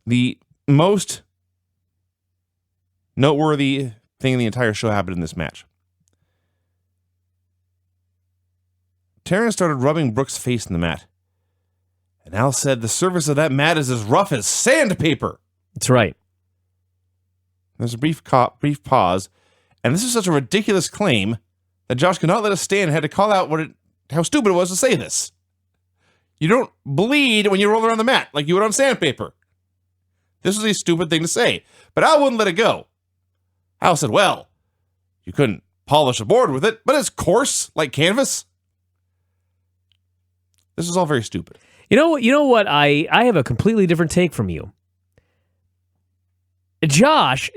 The most noteworthy thing in the entire show happened in this match. Taryn started rubbing Brooks' face in the mat. And Al said the surface of that mat is as rough as sandpaper. That's right. There's a brief pause, and this is such a ridiculous claim that Josh could not let us stand and had to call out how stupid it was to say this. You don't bleed when you roll around the mat like you would on sandpaper. This was a stupid thing to say, but Al wouldn't let it go. Al said, well, you couldn't polish a board with it, but it's coarse like canvas. This is all very stupid. You know what? I have a completely different take from you. Josh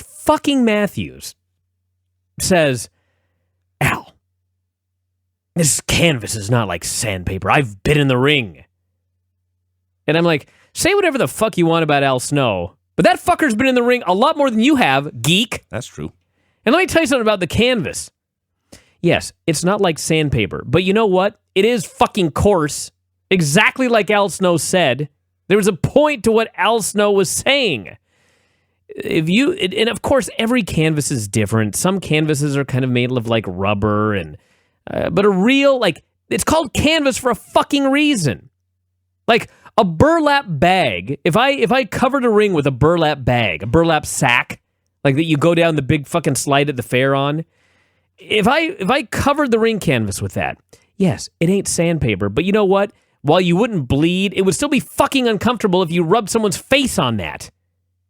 fucking Matthews says, Al, this canvas is not like sandpaper. I've been in the ring. And I'm like, say whatever the fuck you want about Al Snow, but that fucker's been in the ring a lot more than you have, geek. That's true. And let me tell you something about the canvas. Yes, it's not like sandpaper, but you know what? It is fucking coarse. Exactly like Al Snow said. There was a point to what Al Snow was saying. And of course, every canvas is different. Some canvases are kind of made of like rubber, but a real, it's called canvas for a fucking reason. Like a burlap bag. If I covered a ring with a burlap bag, a burlap sack, like that you go down the big fucking slide at the fair on, if I covered the ring canvas with that, yes, it ain't sandpaper, but you know what? While you wouldn't bleed, it would still be fucking uncomfortable if you rubbed someone's face on that.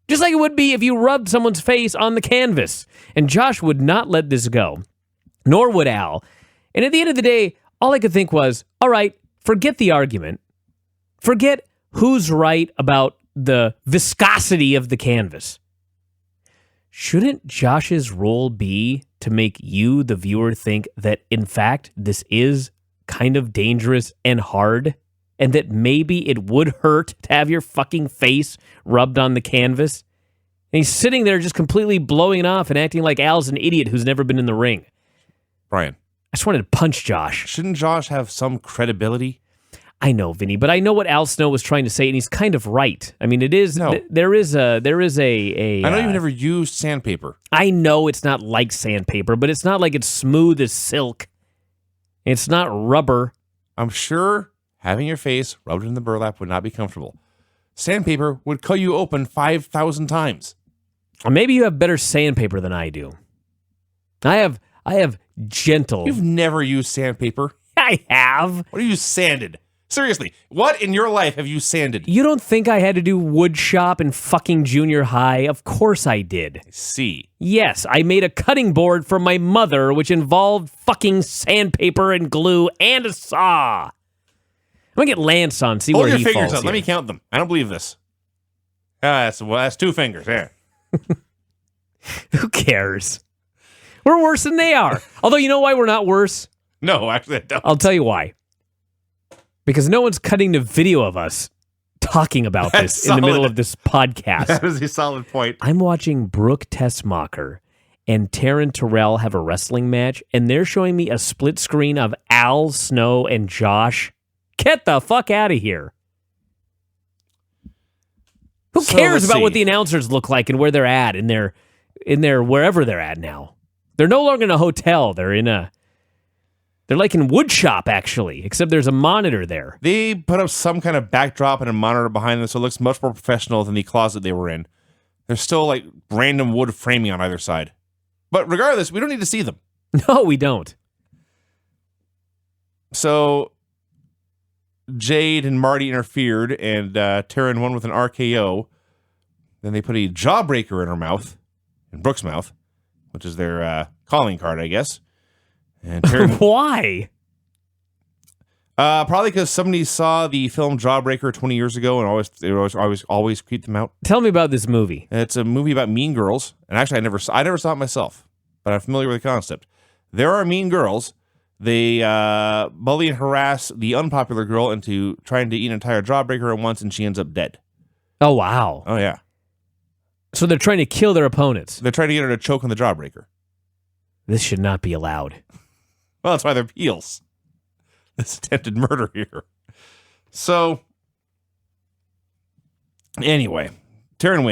Just like it would be if you rubbed someone's face on the canvas. And Josh would not let this go. Nor would Al. And at the end of the day, all I could think was, all right, forget the argument. Forget who's right about the viscosity of the canvas. Shouldn't Josh's role be to make you, the viewer, think that, in fact, this is kind of dangerous and hard, and that maybe it would hurt to have your fucking face rubbed on the canvas? And he's sitting there just completely blowing it off and acting like Al's an idiot who's never been in the ring. Brian. I just wanted to punch Josh. Shouldn't Josh have some credibility? I know, Vinny, but I know what Al Snow was trying to say, and he's kind of right. I mean, it is. No. There is a. I know you've never used sandpaper. I know it's not like sandpaper, but it's not like it's smooth as silk. It's not rubber. I'm sure having your face rubbed in the burlap would not be comfortable. Sandpaper would cut you open 5,000 times. Or maybe you have better sandpaper than I do. I have gentle. You've never used sandpaper. I have. What have you sanded? Seriously, what in your life have you sanded? You don't think I had to do wood shop in fucking junior high? Of course I did. I see. Yes, I made a cutting board for my mother, which involved fucking sandpaper and glue and a saw. I'm gonna get Lance on, see where he falls. Hold your fingers up. Here. Let me count them. I don't believe this. That's 2 fingers. Yeah. Who cares? We're worse than they are. Although, you know why we're not worse? No, actually, I don't. I'll tell you why. Because no one's cutting the video of us talking about this in the middle of this podcast. That is a solid point. I'm watching Brooke Tessmacher and Taryn Terrell have a wrestling match, and they're showing me a split screen of Al Snow and Josh. Get the fuck out of here. Who cares about what the announcers look like and where they're at in their wherever they're at now? They're no longer in a hotel. They're like in wood shop, actually, except there's a monitor there. They put up some kind of backdrop and a monitor behind them, so it looks much more professional than the closet they were in. There's still like random wood framing on either side. But regardless, we don't need to see them. No, we don't. So Jade and Marty interfered, and Taryn won with an RKO. Then they put a jawbreaker in her mouth, in Brooke's mouth, which is their calling card, I guess. And Taryn, why? Probably because somebody saw the film Jawbreaker 20 years ago and always creeped them out. Tell me about this movie. It's a movie about mean girls, and actually I never saw it myself, but I'm familiar with the concept. There are mean girls. They bully and harass the unpopular girl into trying to eat an entire Jawbreaker at once, and she ends up dead. Oh, wow. Oh, yeah. So they're trying to kill their opponents. They're trying to get her to choke on the Jawbreaker. This should not be allowed. Well, that's why they're heels. This attempted murder here. So, anyway, Taryn wins.